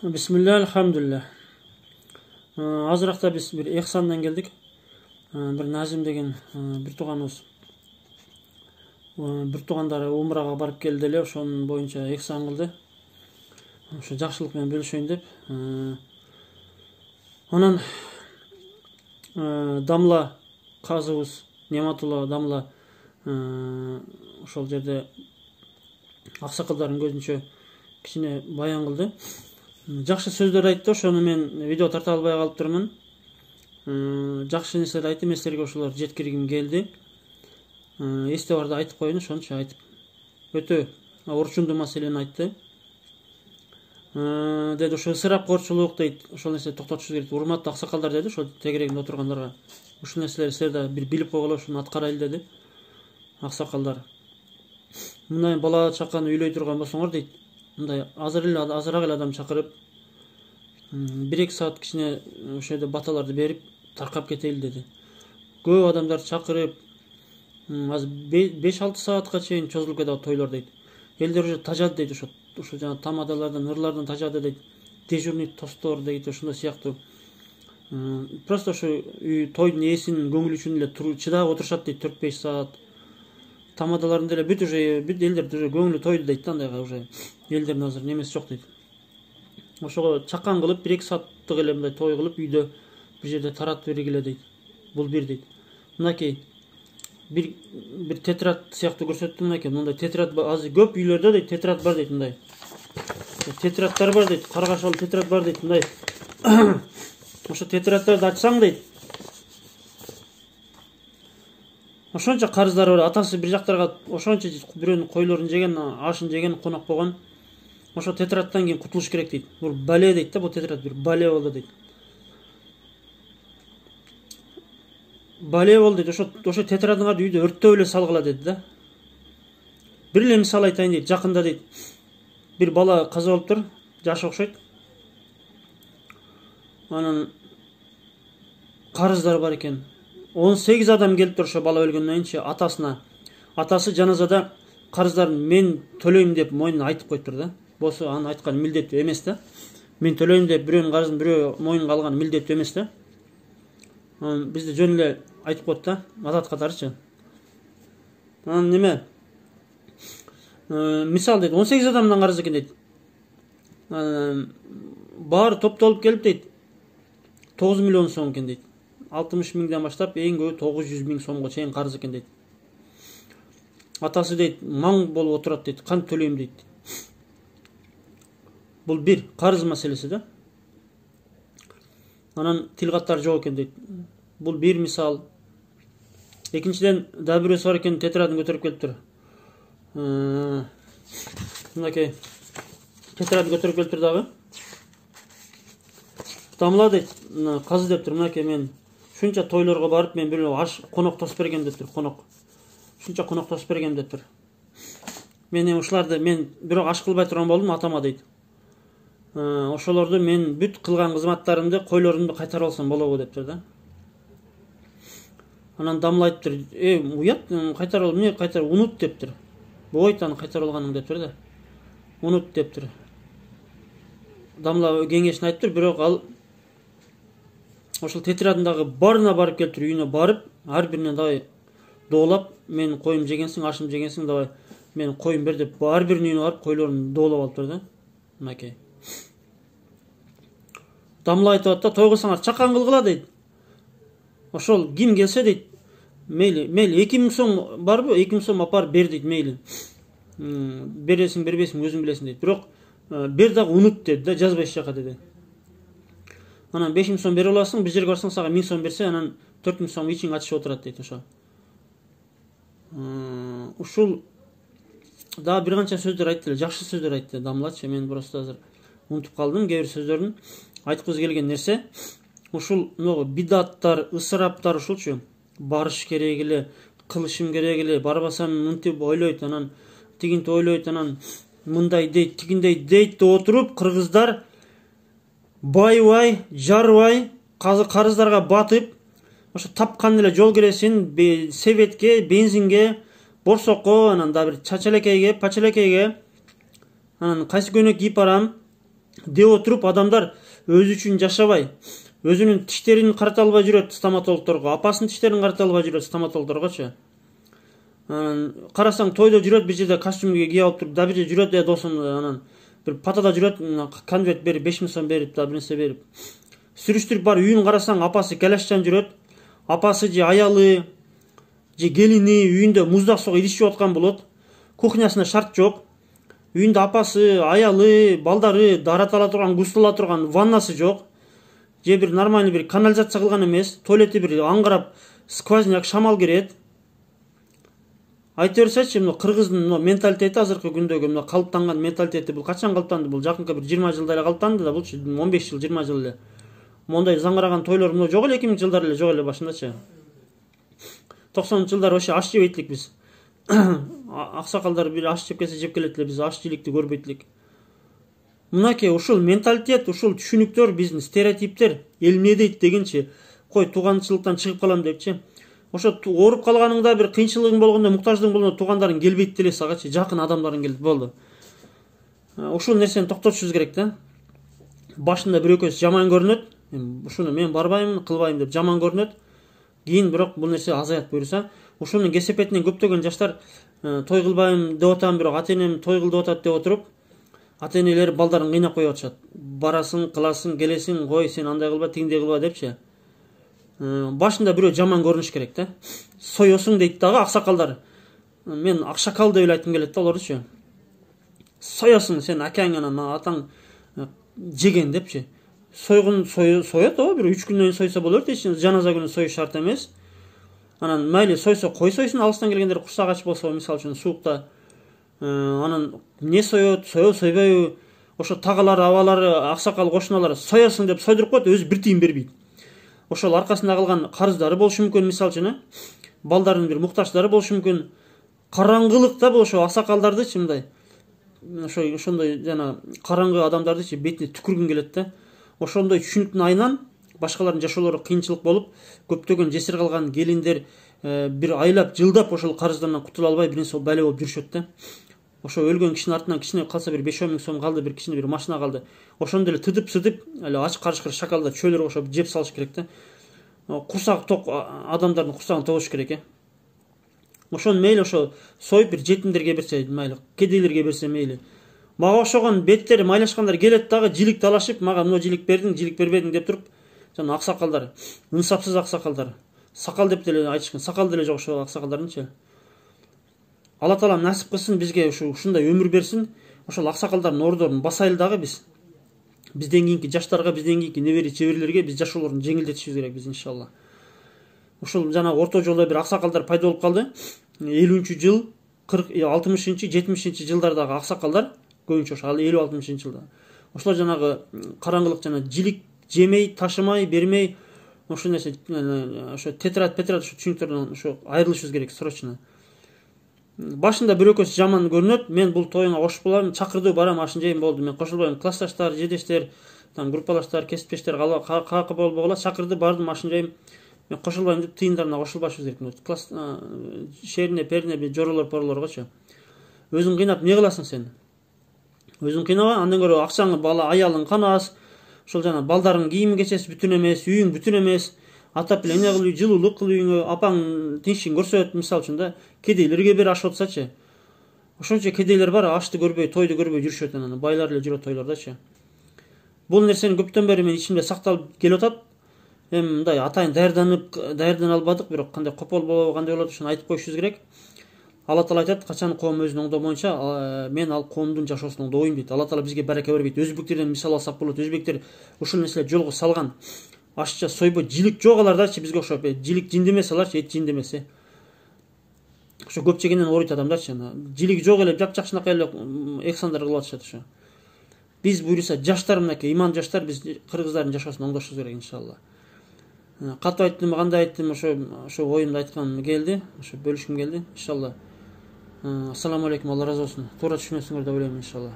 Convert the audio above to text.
Bismillah, elhamdülillah. Azıraqta biz bir Ehsan'dan geldik. Bir Nazim деген bir туғаныбыз. Bir туғандары умраға барып келді эле, ошонун боюнча Эхсан кылды. Ошо жакшылык менен бөлүшөйүн деп. Анан Дамла казыбыз Нематулла Дамла ошол жерде аксакалдардын көзүнчө кичине баян кылды. Жакшы сөздөр айтты, ошону мен видео тарта албай калыптырмын. Жакшы нерселер айтты, мен силерге ошолорду жеткиргим келди. Эсте барды айтып коеюн, ошончо айтып. Өтө орчундуу маселени айтты. Деди, ошо ысырапкорчулук дейт, ошол нерсени токтотуш керек. Урматтуу аксакалдар деди, ошол тегерегинде отургандарга. Ушул нерселерди силер да бир билип койгула, ушуну аткарайлы деди. Аксакалдар. Мындай бала чаканы үйлөй турган болсоңор дейт, мындай азыраак эле адам чакырып, 1-2 саат кичине ошол жерде баталарды берип таркап кетели деди. Көп адамдарды чакырып, азыр 5-6 саатка чейин чозулуп кетет тойлор дейт. Элдер уже тажады дейт, ошо жана тамадалардан, ырлардан тажады дейт. Дежурный тостор дейт, ошондой сыяктуу. Просто ошо тойдун ээсинин көңүлү үчүн эле чыдап отурушат дейт 4-5 саат. Тамадаларын деле бүт элдер уже көңүлү тойду дейт да, андайга уже элдердин азыр немеси жок дейт. Ошого чакан кылып 1-2 сааттык эле мындай той кылып үйдө бир жерде таратып бергиле дейт. Бул бир дейт. Мынакей бир тетрад сыяктуу көрсөттүм, мынакей мындай тетрад азыр көп үйлөрдө дейт тетрад бар дейт, мындай. Тетраддар бар дейт, каргашалы тетрад бар дейт, мындай. Ошо тетраддарды ачсаң дейт, ошончо карыздары бар. Атасы бир жактарга ошончо бирөөнүн койлорун жеген, ашын жеген, конок болгон. Ошо тетраддан кийин кутулуш керек дейт. Бул бале дейт да, бул тетрад бир бале болду дейт. Бале болду дейт. Ошо тетрадыңарды үйдө өрттөп эле салгыла деди да. Бир эле мисал айтайын дейт. Жакында дейт, бир бала каза болуптур, жашы окшойт. Анан карыздар бар экен. 18 адам келиптир ошо бала өлгөндөн кийинчи атасына. Атасы жаназада карыздарын мен төлөйм деп мойнуна айтып коюптур да. Болсо анын айтканы милдеттүү эмес да. Мен төлөйм деп бирөөнүн карызын бирөө мойнунга алган милдеттүү эмес да. Бизде жөн эле айтып коет да, адат катарычы. Анан неме? Мисал дейт, 18 адамдан карыз экен дейт. Баары топтолуп келип дейт, 9 миллион сом экен дейт. 60 миңден баштап эң көбү 900 миң сомго чейин карыз экен дейт. Атасы дейт, маң болуп отурат дейт, кантип төлөйм дейт. Бул бир карыз маселеси да. Анан тил каттар жок экен дейт. Бул бир мисал. Экинчиден да бирөөсү бар экен, тетрадын көтөрүп келиптир. Мынакей тетрадын көтөрүп келиптир дагы. Дамла дейт, казы дептир, мынакей мен шунча тойлорго барып мен бир аш конок тосуп бергем дептир, конок. Шунча конок тосуп бергем дептир. Мен ушуларды мен бирок аш кылбай турган болдум атама дейт. Ошолорду мен бүт кылган кызматтарымды, койлорумду кайтарып алсам болобу дептир да. Анан Дамла айтыптыр, уят, кайтарып ал, эмне кайтарып, унут дептир. Бойт аны кайтарып алганың дептир да. Унут дептир. Дамла кеңешин айтыптыр, бирок ал ошол тетрадындагы барына барып келиптир, үйүнө барып, ар бирине давай доолап, мен коюм жегенсиң, ашым жегенсиң, давай мен коюм бер деп, ар биринин үйүнө барып койлорун доолап алыптыр да. Мынакей. Дамла айтып атты, той кылсаңар чакан кылгыла дейт. Ошол ким келсе дейт, мейли 2000 сом барбы, 2000 сом апарып бер дейт, мейли. Бересиң, бербейсиң, өзүң билесиң дейт. Бирок бер дагы унут деди да, жазбай эч жака деди. Анан 5000 сом бере аласың, бир жерге барсаң сага 1000 сом берсе, анан 4000 сом ичиң ачышып отурат дейт ошо. Ушул да бир канча сөздөр айтты, жакшы сөздөр айтты Дамлачы. Мен просто азыр унутуп калдым кээ бир сөздөрүн. Айткыбыз келген нерсе, ушул бидаттар, ысыраптар ушулчу. Барыш керек эле, кылышым керек эле, барбасам мынтип ойлойт, анан тигинтип ойлойт, анан мындай дейт, тигиндей дейт деп отуруп, кыргыздар байбай, жарбай, карыздарга батып, ошо тапкан эле жол киресин себетке, бензинге, борсокко, анан да бир чачалекейге, пачалекейге, анан кайсы көнөк кийип барам, деп отуруп адамдар өзү үчүн жашабай, өзүнүн тиштерин карата албай жүрөт стоматологдорго, апасынын тиштерин карата албай жүрөт стоматологдоргочу. Карасаң тойдо жүрөт, бир жерде костюмге кийип алып туруп, да бир жерде жүрөт, досум анан бир патада жүрөт, конверт берип 5000 сом берип, да бир нерсе берип. Сүрүштүрүп бар үйүн карасаң, апасы калашчан жүрөт. Апасы же аялы, же келини үйүндө муздак суга идишип аткан болот. Кухнясына шарт жок. Үйүндө апасы, аялы, балдары дарат ала турган, густ ала турган ваннасы жок. Же бир нормальный бир канализация кылган эмес, туалети бир аңгырап, сквозняк, шамал кирет. Айта берсечи, мына кыргыздын менталитети азыркы күндөгү мына калыптанган менталитети бул качан калыптанды? Бул жакынкы бир 20 жылда эле калыптанды да, булчу 15 жыл, 20 жыл эле. Мондай заңгыраган тойлор мына жок эле 2000 жылдар эле, жок эле башындачы. 90 жылдар вообще аш жебейт элек биз. Аксакалдар бир аш жеп келсе жеп келет эле, биз аш жейликти көрбөйт элек. Мынакей ушул менталитет, ушул түшүнүктөр, биздин стереотиптер эл эмне дейт дегенчи, кой тууганчылыктан чыгып калам депчи. Ошо ооруп калганыңда, бир кыйынчылыгың болгондо, муктаждыгың болгондо туугандарың келбейт деле сагачы, жакын адамдарың келет, болду. Ушул нерсени токтотушубуз керек да. Башында бир экөөсү жаман көрүнөт, ушуну мен барбайм, кылбайм деп жаман көрүнөт. Кийин бирок бул нерсе азаят буюрса, ушунун кесепетинен көптөгөн жаштар той кылбайм деп атам, бирок ата-энем той кыл деп атат деп отуруп, ата-энелери балдарын кыйнап коюп атышат. Барасың, кыласың, келесиң, кой сен андай кылба, тигиндей кылба депчи. Башында бирөө жаман көрүнүш керек да. Соёсуң дейт дагы аксакалдар. Мен акшакал деп эле айткым келет да алардычы. Соёсуң, сен акаң анан атаң жеген депчи. Сойгун соет, бир 3 күндөн сойсо болот, эч жаназа күнү союш шарт эмес. Анан майли сойсо кой сойсун, алыстан келгендер курсак ач болсо, мисалы үчүн суукта. Анан не соет, сойбойбу? Ошо тагалары, абалары, аксакал кошуналары соёсуң деп сойдуруп коет, өзү бир тиын бербейт. Ошол аркасында калган карыздары болушу мүмкүн, мисалы үчүн, балдардын бир муктаждары болушу мүмкүн. Караңгылыкта бул ошо аксакалдардычы мындай, ошондой жана караңгы адамдардычы бетине түкүргүң келет да. Ошондой түшүнүктүн айынан башкалардын жашоолору кыйынчылык болуп, көптөгөн жесир калган келиндер бир айлап, жылдап ошол карыздарынан кутула албай бир нерсе байлап алып жүрүшөт да. Ошо өлгөн кишинин артынан кичине калса бир 5-10 миң сом калды, бир кичине бир машина калды. Ошондо эле тытып-сытып, эле ач карышкыр шакалда чөөлөр кошоп жеп салыш керек да. Курсак ток адамдардын курсагын тогуш керек. Ошону мейли ошо союп бир жетимдерге берсе, мейли кедейлерге берсе мейли. Мага окшогон беттери майлашкандар келет дагы жилик талашып, мага мына жилик бердиң, жилик бербедиң деп туруп, жана аксакалдар, ынсапсыз аксакалдар. Сакал деп деле айтышкан, сакал деле жок ошо аксакалдардынчы. Алла Таала насип кылсын бизге ушундай өмүр берсин. Ошол аксакалдардын ордорун басайлы дагы биз. Бизден кийинки жаштарга, бизден кийинки небери чеберлерге биз жашоолорун жеңилдетишибиз керек биз иншалла. Ушул жана орто жолдо бир аксакалдар пайда болуп калды. 50-жыл, 60-70 жылдардагы аксакалдар көбүнчө ошо 50-60 жылда. Ошолор жанагы караңгылык жана жилик жемей, ташымай, бермей, ошо нерсе ошо тетрат ошо түшүнүктөрдөн ошо айрылышыбыз керек срочно. Башында бир экөөсү жаман көрүнөт. Мен бул тоюңа кошуп калам, чакырды, барам, ашын жейм, болду. Мен кошулбайм. Классташтар, жедештер, группалаштар, кесиптештер каакы болбой калат. Чакырды, бардым, ашын жейм. Мен кошулбайм деп тыйындарына кошулбашыбыз керек. Класс шерине, перине, жоролор, поролоргочу. Өзүң кыйнап не кыласың сен? Өзүң кыйнаба, андан көрө акчаңы бала аялың канаас, ошол жана балдарың кийим кечеси бүтүн эмес, үйүң бүтүн эмес. Атап эле эне кылуу, жылуулук кыл үйүңө, апаң тинчин көрсөт, мисалы үчүн да, кедейлерге бер аш отсачы. Ошончо кедейлер бар, ашты көрбөй, тойду көрбөй жүрүшөт, анан байлар эле жүрөт тойлордочу. Бул нерсени көптөн бери мен ичимде сакталып келип атат. Эми мындай атайын даярдана албадык, бирок кандай копол болобу, кандай болот, ошону айтып коюшубуз керек. Алла Таала айтат, качан коом өзүн оңдомойнча, мен ал коомдун жашоосун оңдобойм дейт. Алла Таала бизге барака бербейт. Өзбектерден мисал алсак болот. Өзбектер ушул нерселерди жолго салган. Ашча сойбой, жилик жок алардачы, бизге окшоп. Жилик жинди эмес аларчы, эт жинди эмес. Ошо көп жегенден ооруйт адамдарчы. Жилик жок эле жапжакшынакай эле эксандар кылып атышат ошо. Биз буюрса жаштар, мынакей иман жаштар, биз кыргыздардын жашоосун оңдошубуз керек иншалла. Катып айттым, кандай айттым, ошо оюмду айтканым келди, ошо бөлүшкүм келди иншалла. Ассаламу алейкум, Алла разы болсун. Туура түшүнөсүңөр деп ойлойм иншалла.